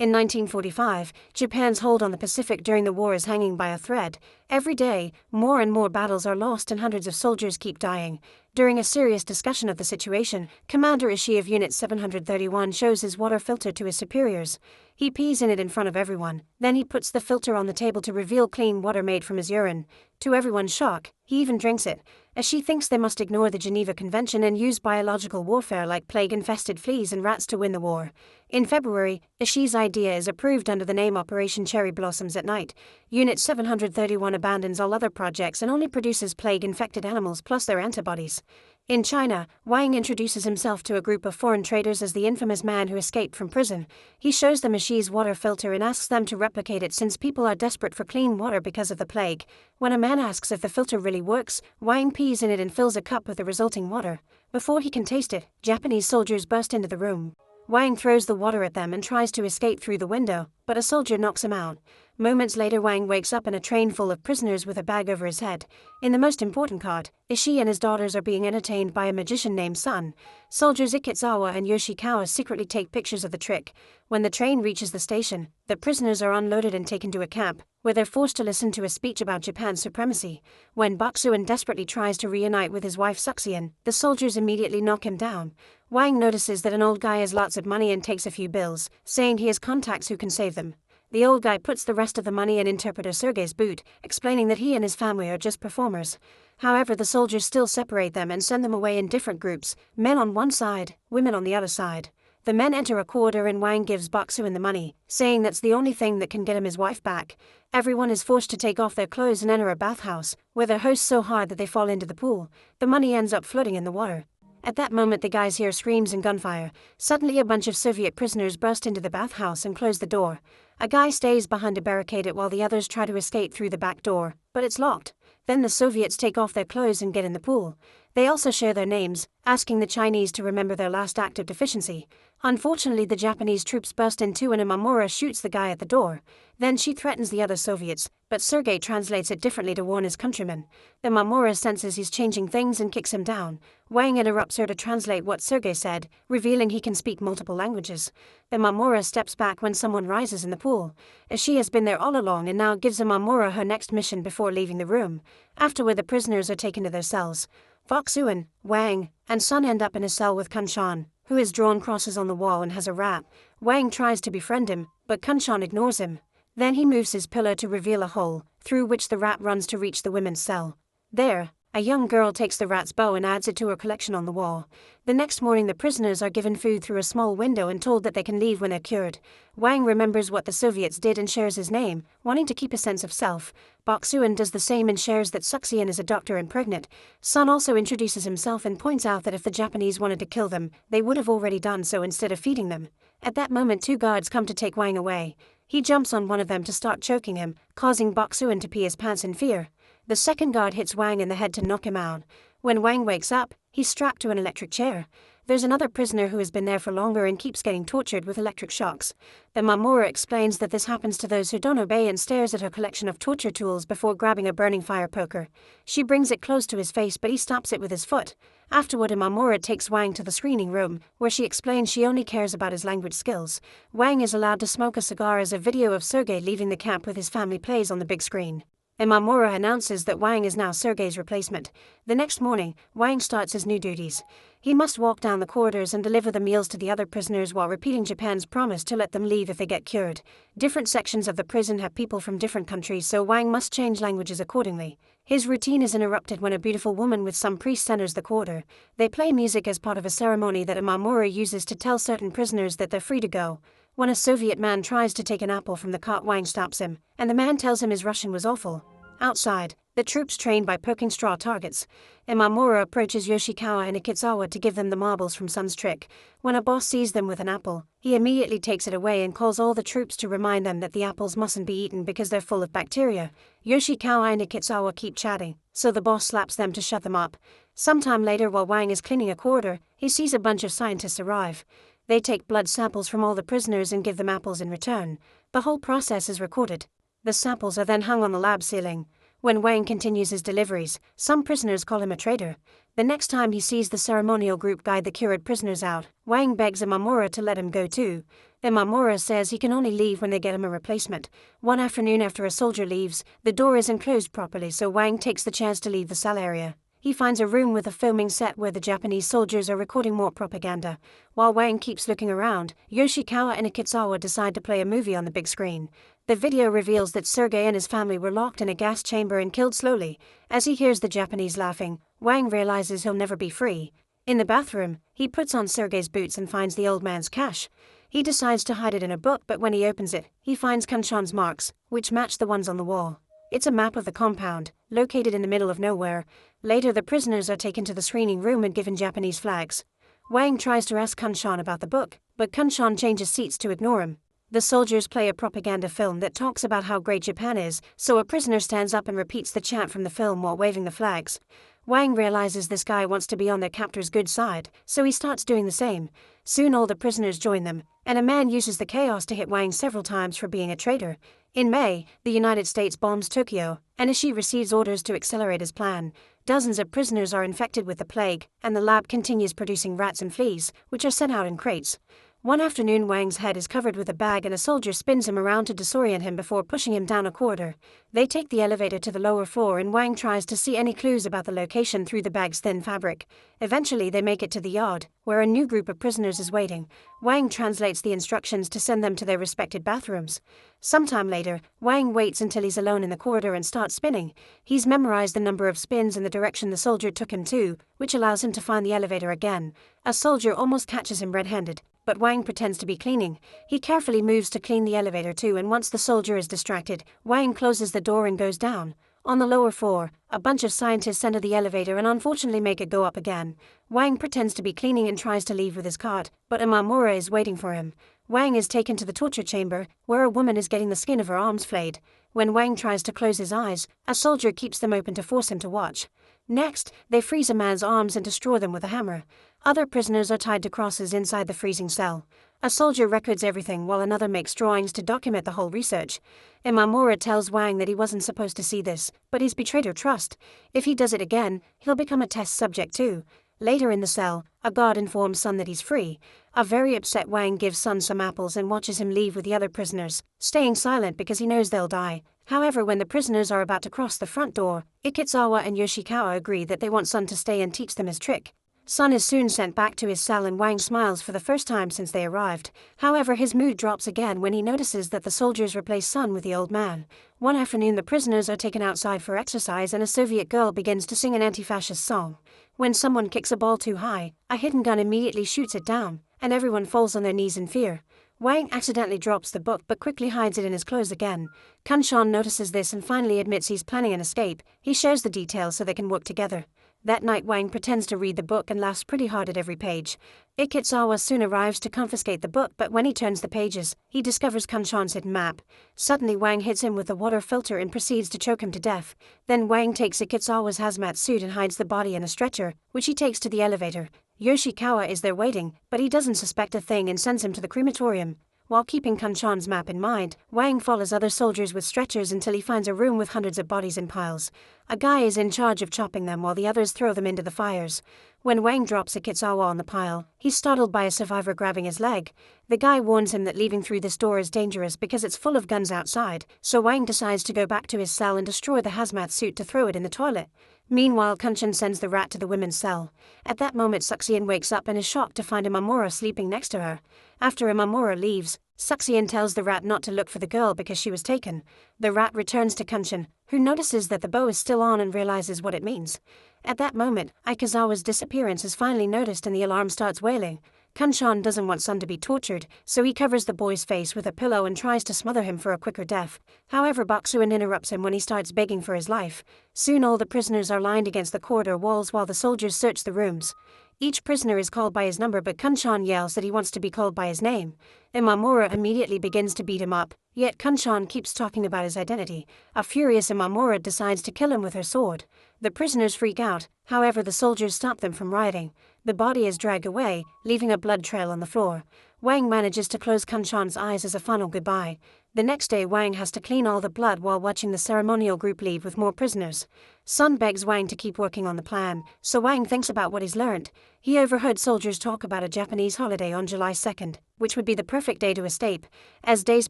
In 1945, Japan's hold on the Pacific during the war is hanging by a thread. Every day, more and more battles are lost and hundreds of soldiers keep dying. During a serious discussion of the situation, Commander Ishii of Unit 731 shows his water filter to his superiors. He pees in it in front of everyone, then he puts the filter on the table to reveal clean water made from his urine. To everyone's shock, he even drinks it. Ishii thinks they must ignore the Geneva Convention and use biological warfare like plague-infested fleas and rats to win the war. In February, Ishii's idea is approved under the name Operation Cherry Blossoms at Night. Unit 731 abandons all other projects and only produces plague-infected animals plus their antibodies. In China, Wang introduces himself to a group of foreign traders as the infamous man who escaped from prison. He shows them Ishii's water filter and asks them to replicate it since people are desperate for clean water because of the plague. When a man asks if the filter really works, Wang pees in it and fills a cup with the resulting water. Before he can taste it, Japanese soldiers burst into the room. Wang throws the water at them and tries to escape through the window, but a soldier knocks him out. Moments later, Wang wakes up in a train full of prisoners with a bag over his head. In the most important card, Ishii and his daughters are being entertained by a magician named Sun. Soldiers Ikezawa and Yoshikawa secretly take pictures of the trick. When the train reaches the station, the prisoners are unloaded and taken to a camp, where they're forced to listen to a speech about Japan's supremacy. When Baksuan desperately tries to reunite with his wife Suxian, the soldiers immediately knock him down. Wang notices that an old guy has lots of money and takes a few bills, saying he has contacts who can save them. The old guy puts the rest of the money in interpreter Sergei's boot, explaining that he and his family are just performers. However, the soldiers still separate them and send them away in different groups, men on one side, women on the other side. The men enter a corridor and Wang gives Baksuan the money, saying that's the only thing that can get him his wife back. Everyone is forced to take off their clothes and enter a bathhouse, where they're hosed so hard that they fall into the pool. The money ends up floating in the water. At that moment, the guys hear screams and gunfire. Suddenly, a bunch of Soviet prisoners burst into the bathhouse and close the door. A guy stays behind to barricade it while the others try to escape through the back door, but it's locked. Then the Soviets take off their clothes and get in the pool. They also share their names, asking the Chinese to remember their last act of deficiency. Unfortunately, the Japanese troops burst in too and Imamura shoots the guy at the door. Then she threatens the other Soviets, but Sergei translates it differently to warn his countrymen. Imamura senses he's changing things and kicks him down. Wang interrupts her to translate what Sergei said, revealing he can speak multiple languages. Imamura steps back when someone rises in the pool. Ishii has been there all along and now gives Imamura her next mission before leaving the room. Afterward, the prisoners are taken to their cells. Baksuan, Wang, and Sun end up in a cell with Kunshan, who has drawn crosses on the wall and has a rat. Wang tries to befriend him, but Kunshan ignores him. Then he moves his pillar to reveal a hole, through which the rat runs to reach the women's cell. There, a young girl takes the rat's bow and adds it to her collection on the wall. The next morning, the prisoners are given food through a small window and told that they can leave when they're cured. Wang remembers what the Soviets did and shares his name, wanting to keep a sense of self. Baksuan does the same and shares that Suxian is a doctor and pregnant. Sun also introduces himself and points out that if the Japanese wanted to kill them, they would have already done so instead of feeding them. At that moment, two guards come to take Wang away. He jumps on one of them to start choking him, causing Baksuan to pee his pants in fear. The second guard hits Wang in the head to knock him out. When Wang wakes up, he's strapped to an electric chair. There's another prisoner who has been there for longer and keeps getting tortured with electric shocks. The Mamura explains that this happens to those who don't obey and stares at her collection of torture tools before grabbing a burning fire poker. She brings it close to his face, but he stops it with his foot. Afterward, Imamura takes Wang to the screening room, where she explains she only cares about his language skills. Wang is allowed to smoke a cigar as a video of Sergei leaving the camp with his family plays on the big screen. Imamura announces that Wang is now Sergei's replacement. The next morning, Wang starts his new duties. He must walk down the corridors and deliver the meals to the other prisoners while repeating Japan's promise to let them leave if they get cured. Different sections of the prison have people from different countries, so Wang must change languages accordingly. His routine is interrupted when a beautiful woman with some priests enters the corridor. They play music as part of a ceremony that Imamura uses to tell certain prisoners that they're free to go. When a Soviet man tries to take an apple from the cart, Wang stops him, and the man tells him his Russian was awful. Outside, the troops train by poking straw targets. Imamura approaches Yoshikawa and Ikezawa to give them the marbles from Sun's trick. When a boss sees them with an apple, he immediately takes it away and calls all the troops to remind them that the apples mustn't be eaten because they're full of bacteria. Yoshikawa and Ikezawa keep chatting, so the boss slaps them to shut them up. Sometime later, while Wang is cleaning a corridor, he sees a bunch of scientists arrive. They take blood samples from all the prisoners and give them apples in return. The whole process is recorded. The samples are then hung on the lab ceiling. When Wang continues his deliveries, some prisoners call him a traitor. The next time he sees the ceremonial group guide the cured prisoners out, Wang begs Imamura to let him go too. Imamura says he can only leave when they get him a replacement. One afternoon after a soldier leaves, the door isn't closed properly, so Wang takes the chance to leave the cell area. He finds a room with a filming set where the Japanese soldiers are recording more propaganda. While Wang keeps looking around, Yoshikawa and Ikezawa decide to play a movie on the big screen. The video reveals that Sergei and his family were locked in a gas chamber and killed slowly. As he hears the Japanese laughing, Wang realizes he'll never be free. In the bathroom, he puts on Sergei's boots and finds the old man's cash. He decides to hide it in a book, but when he opens it, he finds Kanchan's marks, which match the ones on the wall. It's a map of the compound, located in the middle of nowhere. Later, the prisoners are taken to the screening room and given Japanese flags. Wang tries to ask Kanchan about the book, but Kanchan changes seats to ignore him. The soldiers play a propaganda film that talks about how great Japan is, so a prisoner stands up and repeats the chant from the film while waving the flags. Wang realizes this guy wants to be on their captor's good side, so he starts doing the same. Soon all the prisoners join them, and a man uses the chaos to hit Wang several times for being a traitor. In May, the United States bombs Tokyo, and Ishii receives orders to accelerate his plan. Dozens of prisoners are infected with the plague, and the lab continues producing rats and fleas, which are sent out in crates. One afternoon, Wang's head is covered with a bag and a soldier spins him around to disorient him before pushing him down a corridor. They take the elevator to the lower floor and Wang tries to see any clues about the location through the bag's thin fabric. Eventually they make it to the yard, where a new group of prisoners is waiting. Wang translates the instructions to send them to their respected bathrooms. Sometime later, Wang waits until he's alone in the corridor and starts spinning. He's memorized the number of spins and the direction the soldier took him to, which allows him to find the elevator again. A soldier almost catches him red-handed, but Wang pretends to be cleaning. He carefully moves to clean the elevator too, and once the soldier is distracted, Wang closes the door and goes down. On the lower floor, a bunch of scientists enter the elevator and unfortunately make it go up again. Wang pretends to be cleaning and tries to leave with his cart, but Imamura is waiting for him. Wang is taken to the torture chamber, where a woman is getting the skin of her arms flayed. When Wang tries to close his eyes, a soldier keeps them open to force him to watch. Next, they freeze a man's arms and destroy them with a hammer. Other prisoners are tied to crosses inside the freezing cell. A soldier records everything while another makes drawings to document the whole research. Imamura tells Wang that he wasn't supposed to see this, but he's betrayed her trust. If he does it again, he'll become a test subject too. Later in the cell, a guard informs Sun that he's free. A very upset Wang gives Sun some apples and watches him leave with the other prisoners, staying silent because he knows they'll die. However, when the prisoners are about to cross the front door, Ikezawa and Yoshikawa agree that they want Sun to stay and teach them his trick. Sun is soon sent back to his cell and Wang smiles for the first time since they arrived. However, his mood drops again when he notices that the soldiers replace Sun with the old man. One afternoon, the prisoners are taken outside for exercise and a Soviet girl begins to sing an anti-fascist song. When someone kicks a ball too high, a hidden gun immediately shoots it down, and everyone falls on their knees in fear. Wang accidentally drops the book but quickly hides it in his clothes again. Kanchan notices this and finally admits he's planning an escape. He shares the details so they can work together. That night, Wang pretends to read the book and laughs pretty hard at every page. Ikezawa soon arrives to confiscate the book, but when he turns the pages, he discovers Kanchan's hidden map. Suddenly, Wang hits him with a water filter and proceeds to choke him to death. Then Wang takes Ikezawa's hazmat suit and hides the body in a stretcher, which he takes to the elevator. Yoshikawa is there waiting, but he doesn't suspect a thing and sends him to the crematorium. While keeping Kanchan's map in mind, Wang follows other soldiers with stretchers until he finds a room with hundreds of bodies in piles. A guy is in charge of chopping them while the others throw them into the fires. When Wang drops Ikezawa on the pile, he's startled by a survivor grabbing his leg. The guy warns him that leaving through this door is dangerous because it's full of guns outside, so Wang decides to go back to his cell and destroy the hazmat suit to throw it in the toilet. Meanwhile, Kanchan sends the rat to the women's cell. At that moment, Suxian wakes up and is shocked to find Imamura sleeping next to her. After Imamura leaves, Suxian tells the rat not to look for the girl because she was taken. The rat returns to Kanchan, who notices that the bow is still on and realizes what it means. At that moment, Ikezawa's disappearance is finally noticed and the alarm starts wailing. Kanchan doesn't want Sun to be tortured, so he covers the boy's face with a pillow and tries to smother him for a quicker death. However, Baksuan interrupts him when he starts begging for his life. Soon all the prisoners are lined against the corridor walls while the soldiers search the rooms. Each prisoner is called by his number, but Kanchan yells that he wants to be called by his name. Imamura immediately begins to beat him up, yet Kanchan keeps talking about his identity. A furious Imamura decides to kill him with her sword. The prisoners freak out, however the soldiers stop them from rioting. The body is dragged away, leaving a blood trail on the floor. Wang manages to close Kanchan's eyes as a final goodbye. The next day Wang has to clean all the blood while watching the ceremonial group leave with more prisoners. Sun begs Wang to keep working on the plan, so Wang thinks about what he's learned. He overheard soldiers talk about a Japanese holiday on July 2nd, which would be the perfect day to escape. As days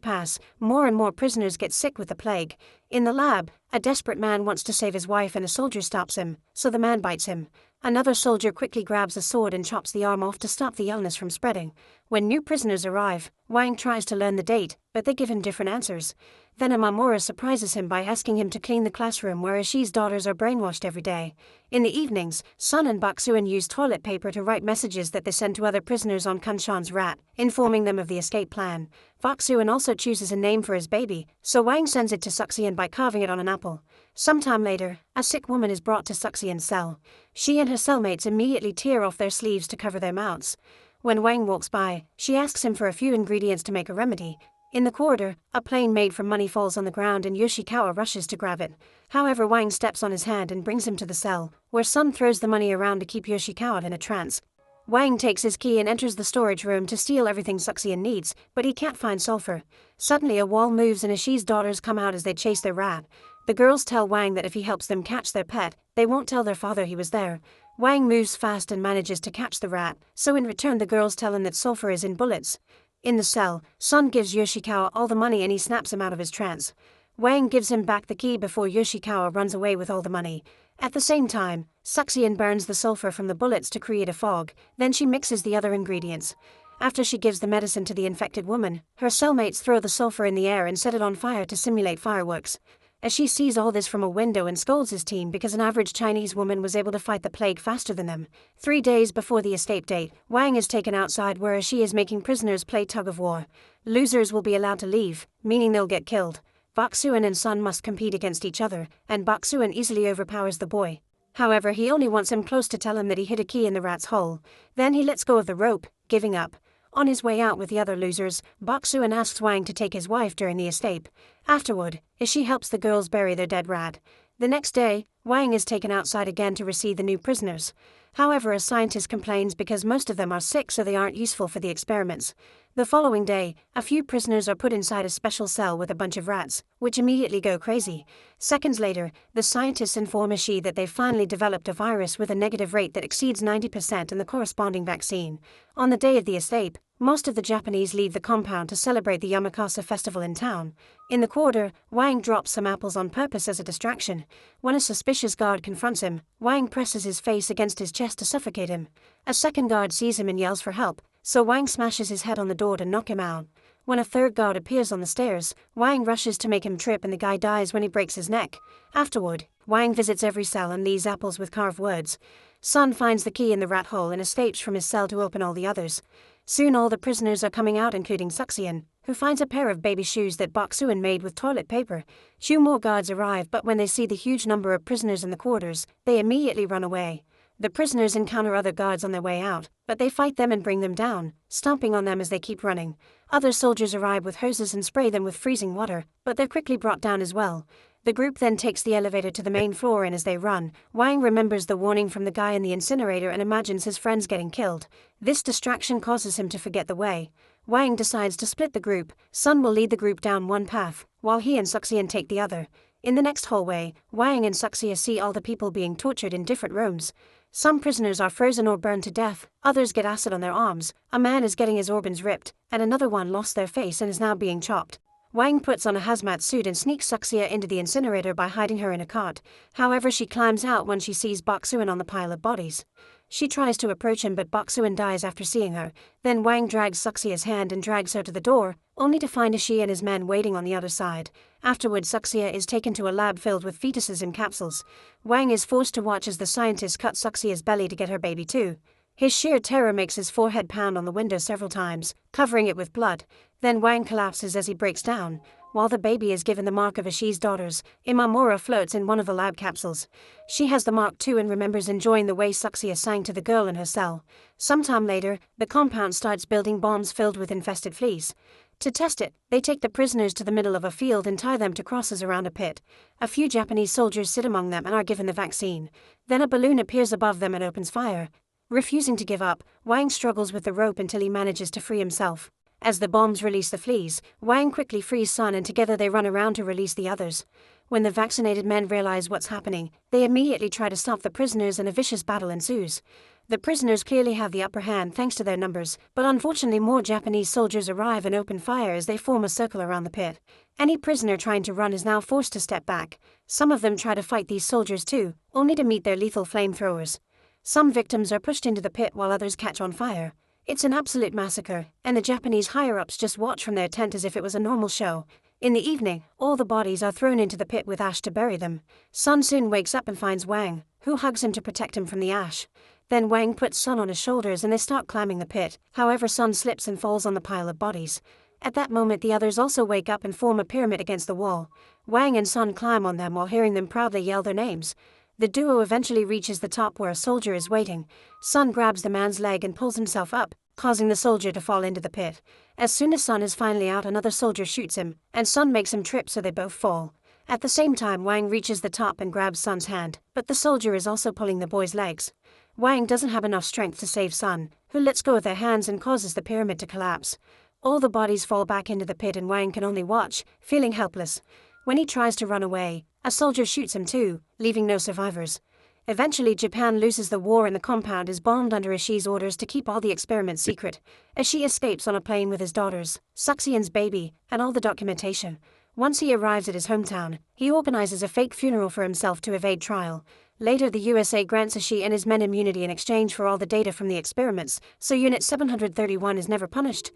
pass, more and more prisoners get sick with the plague. In the lab, a desperate man wants to save his wife and a soldier stops him, so the man bites him. Another soldier quickly grabs a sword and chops the arm off to stop the illness from spreading. When new prisoners arrive, Wang tries to learn the date, but they give him different answers. Then Imamura surprises him by asking him to clean the classroom where Ishii's daughters are brainwashed every day. In the evenings, Sun and Baksuin use toilet paper to write messages that they send to other prisoners on Kanshan's rat, informing them of the escape plan. Baksuin also chooses a name for his baby, so Wang sends it to Suxian by carving it on an apple. Sometime later, a sick woman is brought to Suxian's cell. She and her cellmates immediately tear off their sleeves to cover their mouths. When Wang walks by, she asks him for a few ingredients to make a remedy. In the corridor, a plane made from money falls on the ground and Yoshikawa rushes to grab it. However, Wang steps on his hand and brings him to the cell, where Sun throws the money around to keep Yoshikawa in a trance. Wang takes his key and enters the storage room to steal everything Suxian needs, but he can't find sulfur. Suddenly a wall moves and Ishii's daughters come out as they chase their rat. The girls tell Wang that if he helps them catch their pet, they won't tell their father he was there. Wang moves fast and manages to catch the rat, so in return the girls tell him that sulfur is in bullets. In the cell, Sun gives Yoshikawa all the money and he snaps him out of his trance. Wang gives him back the key before Yoshikawa runs away with all the money. At the same time, Suxian burns the sulfur from the bullets to create a fog, then she mixes the other ingredients. After she gives the medicine to the infected woman, her cellmates throw the sulfur in the air and set it on fire to simulate fireworks. As she sees all this from a window and scolds his team because an average Chinese woman was able to fight the plague faster than them. 3 days before the escape date, Wang is taken outside where she is making prisoners play tug-of-war. Losers will be allowed to leave, meaning they'll get killed. Baksuin and Sun must compete against each other, and Baksuin easily overpowers the boy. However, he only wants him close to tell him that he hid a key in the rat's hole. Then he lets go of the rope, giving up. On his way out with the other losers, Baksuin asks Wang to take his wife during the escape. Afterward, Ishii helps the girls bury their dead rat. The next day, Wang is taken outside again to receive the new prisoners. However, a scientist complains because most of them are sick so they aren't useful for the experiments. The following day, a few prisoners are put inside a special cell with a bunch of rats, which immediately go crazy. Seconds later, the scientists inform Ishii that they've finally developed a virus with a negative rate that exceeds 90% and the corresponding vaccine. On the day of the escape, most of the Japanese leave the compound to celebrate the Yamakasa festival in town. In the corridor, Wang drops some apples on purpose as a distraction. When a suspicious guard confronts him, Wang presses his face against his chest to suffocate him. A second guard sees him and yells for help, so Wang smashes his head on the door to knock him out. When a third guard appears on the stairs, Wang rushes to make him trip and the guy dies when he breaks his neck. Afterward, Wang visits every cell and leaves apples with carved words. Sun finds the key in the rat hole and escapes from his cell to open all the others. Soon all the prisoners are coming out including Suxian, who finds a pair of baby shoes that Baksuin made with toilet paper. 2 more guards arrive but when they see the huge number of prisoners in the quarters, they immediately run away. The prisoners encounter other guards on their way out, but they fight them and bring them down, stomping on them as they keep running. Other soldiers arrive with hoses and spray them with freezing water, but they're quickly brought down as well. The group then takes the elevator to the main floor and as they run, Wang remembers the warning from the guy in the incinerator and imagines his friends getting killed. This distraction causes him to forget the way. Wang decides to split the group. Sun will lead the group down one path, while he and Suxian take the other. In the next hallway, Wang and Suxia see all the people being tortured in different rooms. Some prisoners are frozen or burned to death, others get acid on their arms, a man is getting his organs ripped, and another one lost their face and is now being chopped. Wang puts on a hazmat suit and sneaks Suxia into the incinerator by hiding her in a cart. However, she climbs out when she sees Baksuin on the pile of bodies. She tries to approach him but Baksuin dies after seeing her. Then Wang drags Suxia's hand and drags her to the door, only to find Ishii and his men waiting on the other side. Afterward, Suxia is taken to a lab filled with fetuses in capsules. Wang is forced to watch as the scientist cut Suxia's belly to get her baby too. His sheer terror makes his forehead pound on the window several times, covering it with blood. Then Wang collapses as he breaks down. While the baby is given the mark of Ishii's daughters, Imamura floats in one of the lab capsules. She has the mark too and remembers enjoying the way Suxia sang to the girl in her cell. Sometime later, the compound starts building bombs filled with infested fleas. To test it, they take the prisoners to the middle of a field and tie them to crosses around a pit. A few Japanese soldiers sit among them and are given the vaccine. Then a balloon appears above them and opens fire. Refusing to give up, Wang struggles with the rope until he manages to free himself. As the bombs release the fleas, Wang quickly frees Sun and together they run around to release the others. When the vaccinated men realize what's happening, they immediately try to stop the prisoners and a vicious battle ensues. The prisoners clearly have the upper hand thanks to their numbers, but unfortunately more Japanese soldiers arrive and open fire as they form a circle around the pit. Any prisoner trying to run is now forced to step back. Some of them try to fight these soldiers too, only to meet their lethal flamethrowers. Some victims are pushed into the pit while others catch on fire. It's an absolute massacre, and the Japanese higher-ups just watch from their tent as if it was a normal show. In the evening, all the bodies are thrown into the pit with ash to bury them. Sun soon wakes up and finds Wang, who hugs him to protect him from the ash. Then Wang puts Sun on his shoulders and they start climbing the pit. However, Sun slips and falls on the pile of bodies. At that moment the others also wake up and form a pyramid against the wall. Wang and Sun climb on them while hearing them proudly yell their names. The duo eventually reaches the top where a soldier is waiting. Sun grabs the man's leg and pulls himself up, causing the soldier to fall into the pit. As soon as Sun is finally out, another soldier shoots him, and Sun makes him trip so they both fall. At the same time, Wang reaches the top and grabs Sun's hand, but the soldier is also pulling the boy's legs. Wang doesn't have enough strength to save Sun, who lets go of their hands and causes the pyramid to collapse. All the bodies fall back into the pit and Wang can only watch, feeling helpless. When he tries to run away, a soldier shoots him too, leaving no survivors. Eventually, Japan loses the war and the compound is bombed under Ishii's orders to keep all the experiments secret. Ishii escapes on a plane with his daughters, Suxian's baby, and all the documentation. Once he arrives at his hometown, he organizes a fake funeral for himself to evade trial. Later, the USA grants Ishii and his men immunity in exchange for all the data from the experiments, so Unit 731 is never punished.